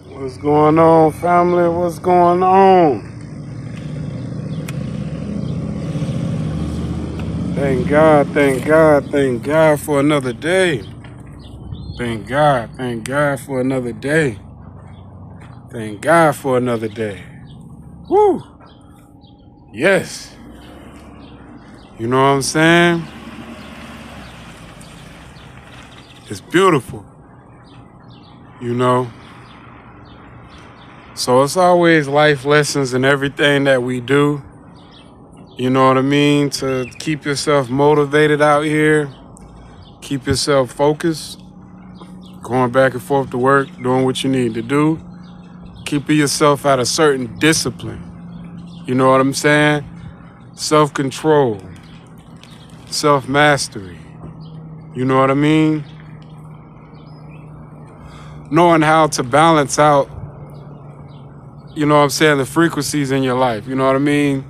What's going on, family? What's going on? Thank God, thank God for another day. Thank God for another day. Thank God for another day. Woo! Yes. You know what I'm saying? It's beautiful. You know? So it's always life lessons in everything that we do. You know what I mean? To keep yourself motivated out here. Keep yourself focused. Going back and forth to work, doing what you need to do. Keeping yourself at a certain discipline. You know what I'm saying? Self-control. Self-mastery. You know what I mean? Knowing how to balance out, you know what I'm saying, the frequencies in your life. You know what I mean?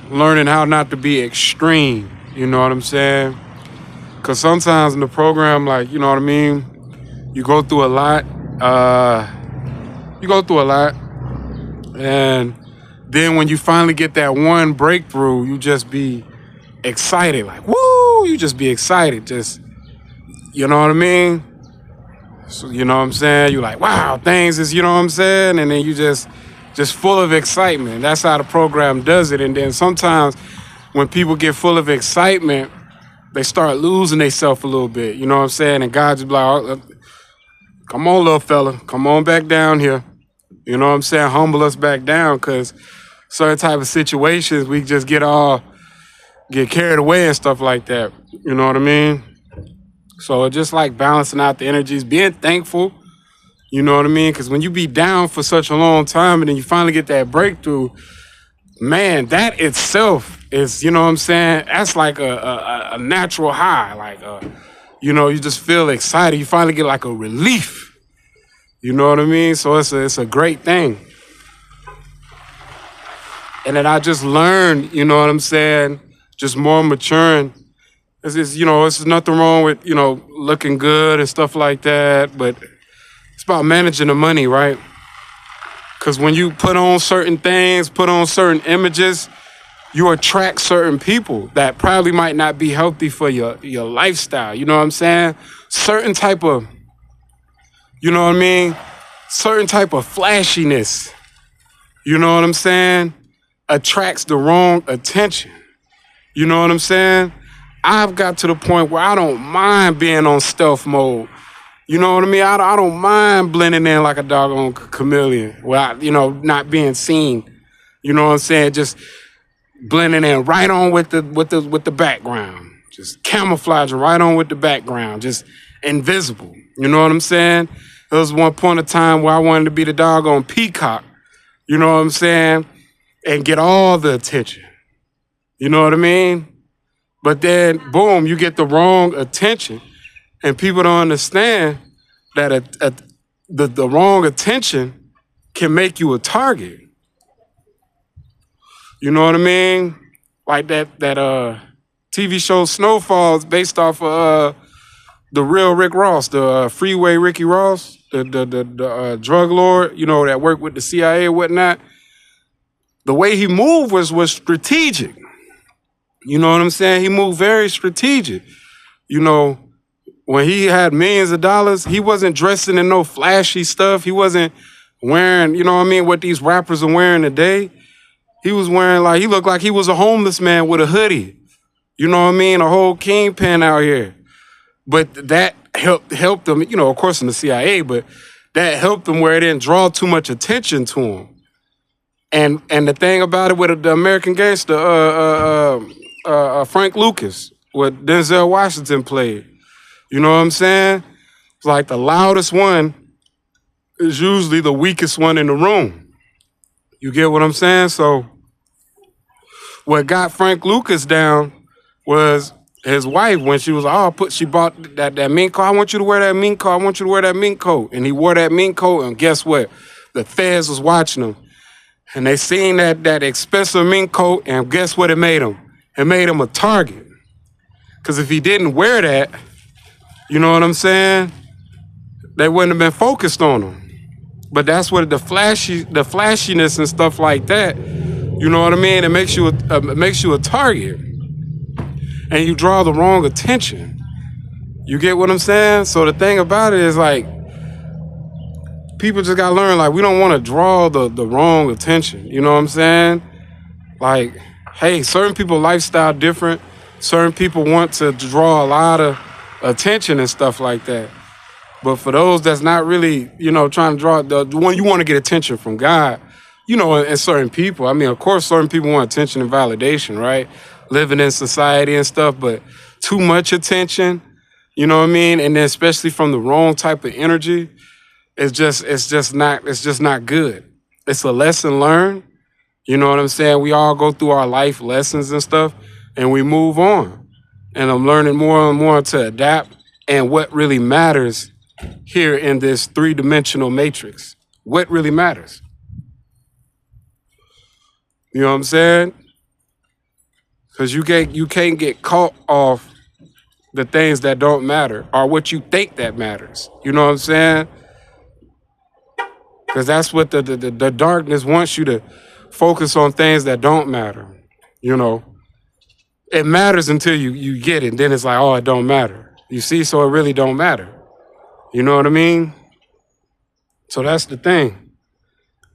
Learning how not to be extreme. You know what I'm saying? Because sometimes in the program, like, you know what I mean? You go through a lot. And then when you finally get that one breakthrough, you just be excited. Like, woo! You just be excited. Just, you know what I mean? So, you know what I'm saying? You're like, wow, things is, you know what I'm saying? And then you just full of excitement. That's how the program does it. And then sometimes when people get full of excitement, they start losing themselves a little bit. You know what I'm saying? And God just be like, oh, come on, little fella. Come on back down here. You know what I'm saying? Humble us back down, because certain type of situations, we just get carried away and stuff like that. You know what I mean? So it's just like balancing out the energies, being thankful. You know what I mean? Because when you be down for such a long time and then you finally get that breakthrough, man, that itself is, you know what I'm saying? That's like a natural high. Like, you know, you just feel excited. You finally get like a relief. You know what I mean? So it's a great thing. And then I just learned, you know what I'm saying, just more maturing. You know, it's nothing wrong with, you know, looking good and stuff like that, but it's about managing the money, right? Because when you put on certain things, put on certain images, you attract certain people that probably might not be healthy for your lifestyle. You know what I'm saying? Certain type of, you know what I mean? Certain type of flashiness, you know what I'm saying, attracts the wrong attention. You know what I'm saying? I've got to the point where I don't mind being on stealth mode. You know what I mean? I don't mind blending in like a doggone chameleon without, you know, not being seen. You know what I'm saying? Just blending in right on with the background. Just camouflaging right on with the background. Just invisible. You know what I'm saying? There was one point of time where I wanted to be the doggone peacock. You know what I'm saying? And get all the attention. You know what I mean? But then, boom, you get the wrong attention. And people don't understand that the wrong attention can make you a target. You know what I mean? Like that TV show Snowfall is based off of the real Rick Ross, the freeway Ricky Ross, the drug lord, you know, that worked with the CIA and whatnot. The way he moved was strategic. You know what I'm saying? He moved very strategic. You know, when he had millions of dollars, he wasn't dressing in no flashy stuff. He wasn't wearing, you know what I mean, what these rappers are wearing today. He was wearing, like, he looked like he was a homeless man with a hoodie. You know what I mean? A whole kingpin out here. But that helped him, you know, of course in the CIA, but that helped him where it didn't draw too much attention to him. And the thing about it with the American Gangster, Frank Lucas, what Denzel Washington played, you know what I'm saying? It's like the loudest one is usually the weakest one in the room. You get what I'm saying? So what got Frank Lucas down was his wife, when she was, she bought that mink coat. I want you to wear that mink coat. I want you to wear that mink coat. And he wore that mink coat, and guess what? The feds was watching him. And they seen that expensive mink coat, and guess what it made him? It made him a target. Because if he didn't wear that, you know what I'm saying, they wouldn't have been focused on him. But that's what the flashiness and stuff like that. You know what I mean? It makes you a target, and you draw the wrong attention. You get what I'm saying? So the thing about it is like people just gotta learn like we don't want to draw the wrong attention. You know what I'm saying? Like, hey, certain people lifestyle different. Certain people want to draw a lot of attention and stuff like that. But for those that's not really, trying to draw the one you want to get attention from God, and certain people. I mean, of course, certain people want attention and validation, right? Living in society and stuff, but too much attention, you know what I mean? And then especially from the wrong type of energy, it's just not good. It's a lesson learned. You know what I'm saying? We all go through our life lessons and stuff, and we move on. And I'm learning more and more to adapt and what really matters here in this three-dimensional matrix. What really matters? You know what I'm saying? Because you can't get caught off the things that don't matter or what you think that matters. You know what I'm saying? Because that's what the darkness wants you to focus on, things that don't matter. It matters until you get it. And then it's like, oh, it don't matter. You see, so it really don't matter. You know what I mean? So that's the thing.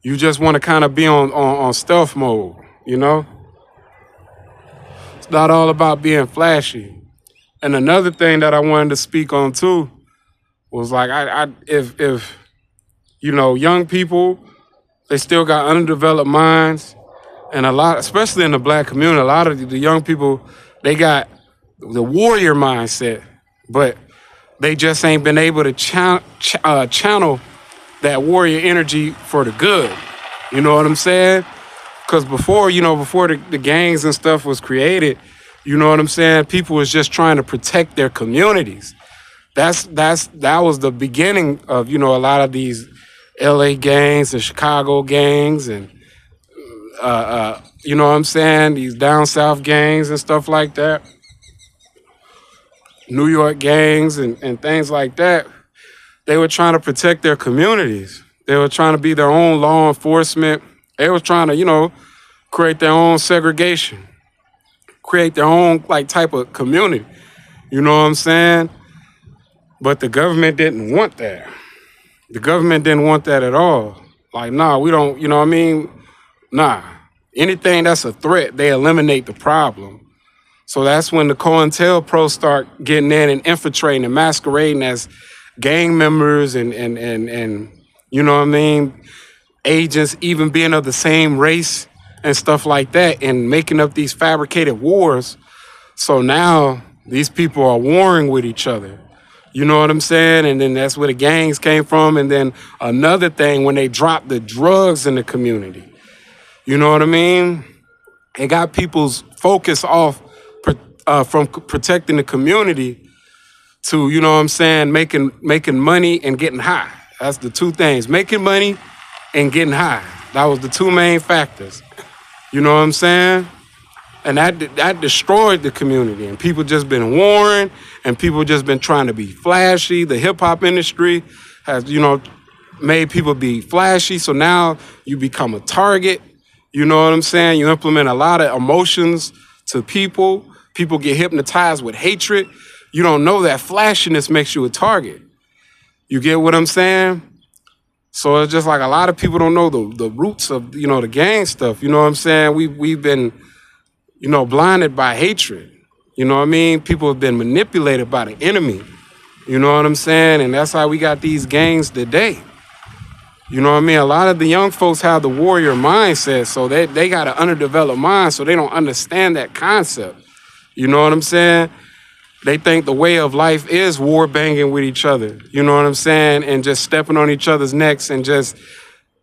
You just want to kind of be on stealth mode, It's not all about being flashy. And another thing that I wanted to speak on too was like, if young people, they still got underdeveloped minds, and a lot, especially in the black community, a lot of the young people, they got the warrior mindset, but they just ain't been able to channel that warrior energy for the good. You know what I'm saying? Because before the gangs and stuff was created, you know what I'm saying? People was just trying to protect their communities. That was the beginning of, a lot of these LA gangs and Chicago gangs and, you know what I'm saying? These down south gangs and stuff like that. New York gangs and things like that. They were trying to protect their communities. They were trying to be their own law enforcement. They were trying to, create their own segregation, create their own type of community. You know what I'm saying? But the government didn't want that. The government didn't want that at all. Like, nah, we don't, you know what I mean? Nah. Anything that's a threat, they eliminate the problem. So that's when the COINTELPRO start getting in and infiltrating and masquerading as gang members and you know what I mean, agents even being of the same race and stuff like that and making up these fabricated wars. So now these people are warring with each other. You know what I'm saying? And then that's where the gangs came from. And then another thing, when they dropped the drugs in the community, you know what I mean? It got people's focus off from protecting the community to, you know what I'm saying, making money and getting high. That's the two things, making money and getting high. That was the two main factors. You know what I'm saying? And that destroyed the community. And people just been warring, and people just been trying to be flashy. The hip hop industry has, made people be flashy. So now you become a target. You know what I'm saying? You implement a lot of emotions to people. People get hypnotized with hatred. You don't know that flashiness makes you a target. You get what I'm saying? So it's just like a lot of people don't know the roots of, the gang stuff. You know what I'm saying? We've been, blinded by hatred. You know what I mean? People have been manipulated by the enemy. You know what I'm saying? And that's how we got these gangs today. You know what I mean? A lot of the young folks have the warrior mindset, so they got an underdeveloped mind, so they don't understand that concept. You know what I'm saying? They think the way of life is war banging with each other. You know what I'm saying? And just stepping on each other's necks and just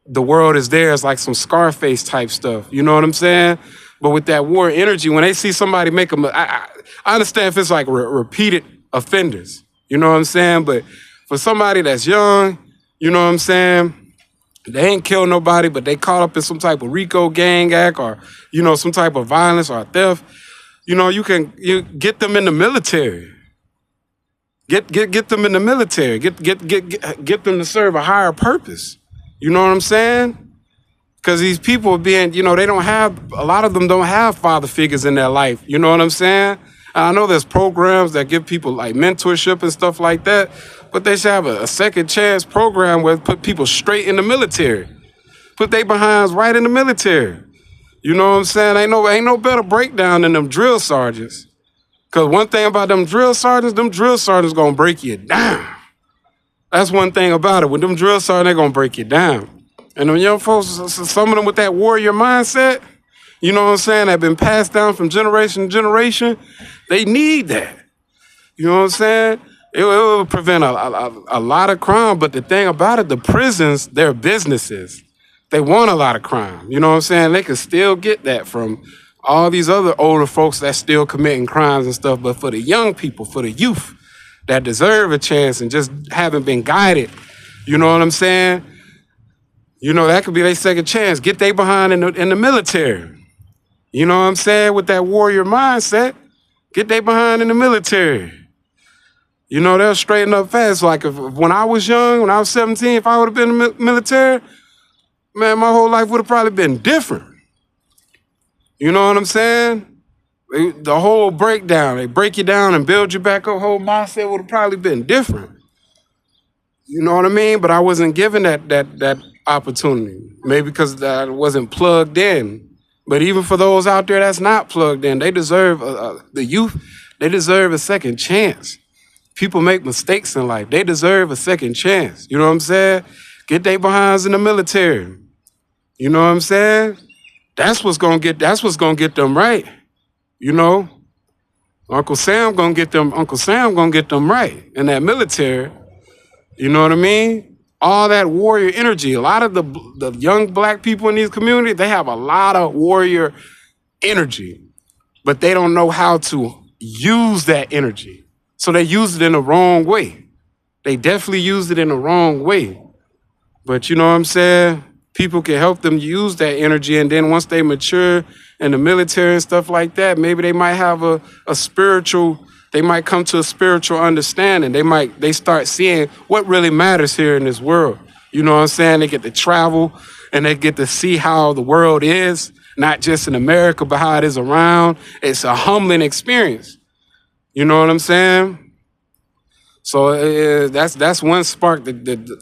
the world is theirs, like some Scarface type stuff. You know what I'm saying? But with that war energy, when they see somebody make I understand if it's like repeated offenders. You know what I'm saying? But for somebody that's young, you know what I'm saying? They ain't killed nobody, but they caught up in some type of RICO gang act or, some type of violence or theft. You get them in the military. Get them in the military. Get them to serve a higher purpose. You know what I'm saying? Because these people are being, they don't have, a lot of them don't have father figures in their life. You know what I'm saying? And I know there's programs that give people like mentorship and stuff like that, but they should have a second chance program where put people straight in the military. Put they behinds right in the military. You know what I'm saying? Ain't no better breakdown than them drill sergeants. Because one thing about them drill sergeants gonna break you down. That's one thing about it. With them drill sergeants, they're gonna break you down. And them young folks, some of them with that warrior mindset, you know what I'm saying, that been passed down from generation to generation, they need that. You know what I'm saying? It will prevent a lot of crime, but the thing about it, the prisons, they're businesses. They want a lot of crime. You know what I'm saying? They can still get that from all these other older folks that's still committing crimes and stuff, but for the young people, for the youth that deserve a chance and just haven't been guided, you know what I'm saying? That could be their second chance. Get they behind in the military. You know what I'm saying? With that warrior mindset, get they behind in the military. They'll straighten up fast. Like when I was young, when I was 17, if I would have been in the military, man, my whole life would have probably been different. You know what I'm saying? The whole breakdown, they break you down and build you back up, whole mindset would have probably been different. You know what I mean? But I wasn't given that opportunity. Maybe because I wasn't plugged in. But even for those out there that's not plugged in, they deserve, the youth, they deserve a second chance. People make mistakes in life. They deserve a second chance. You know what I'm saying? Get they behinds in the military. You know what I'm saying? That's what's gonna get them right. Uncle Sam gonna get them right in that military. You know what I mean? All that warrior energy. A lot of the young black people in these communities, they have a lot of warrior energy, but they don't know how to use that energy. So they use it in the wrong way. They definitely use it in the wrong way. But you know what I'm saying? People can help them use that energy, and then once they mature in the military and stuff like that, maybe they might have they might come to a spiritual understanding. They start seeing what really matters here in this world. You know what I'm saying? They get to travel and they get to see how the world is, not just in America, but how it is around. It's a humbling experience. You know what I'm saying? So that's one spark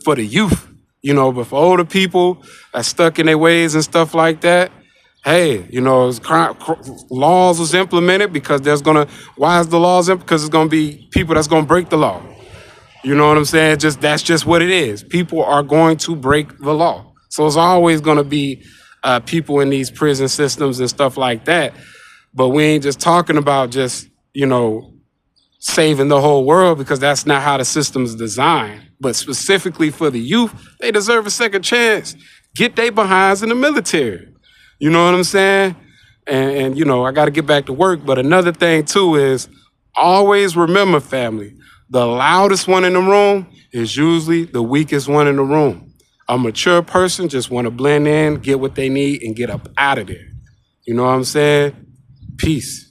for the youth. But for older people that's stuck in their ways and stuff like that, hey, laws was implemented because why is the laws implemented? Because it's going to be people that's going to break the law. You know what I'm saying? That's just what it is. People are going to break the law. So it's always going to be people in these prison systems and stuff like that. But we ain't just talking about just, saving the whole world, because that's not how the system's designed. But specifically for the youth, they deserve a second chance. Get they behinds in the military. You know what I'm saying? And I got to get back to work. But another thing, too, is always remember, family, the loudest one in the room is usually the weakest one in the room. A mature person just want to blend in, get what they need, and get up out of there. You know what I'm saying? Peace.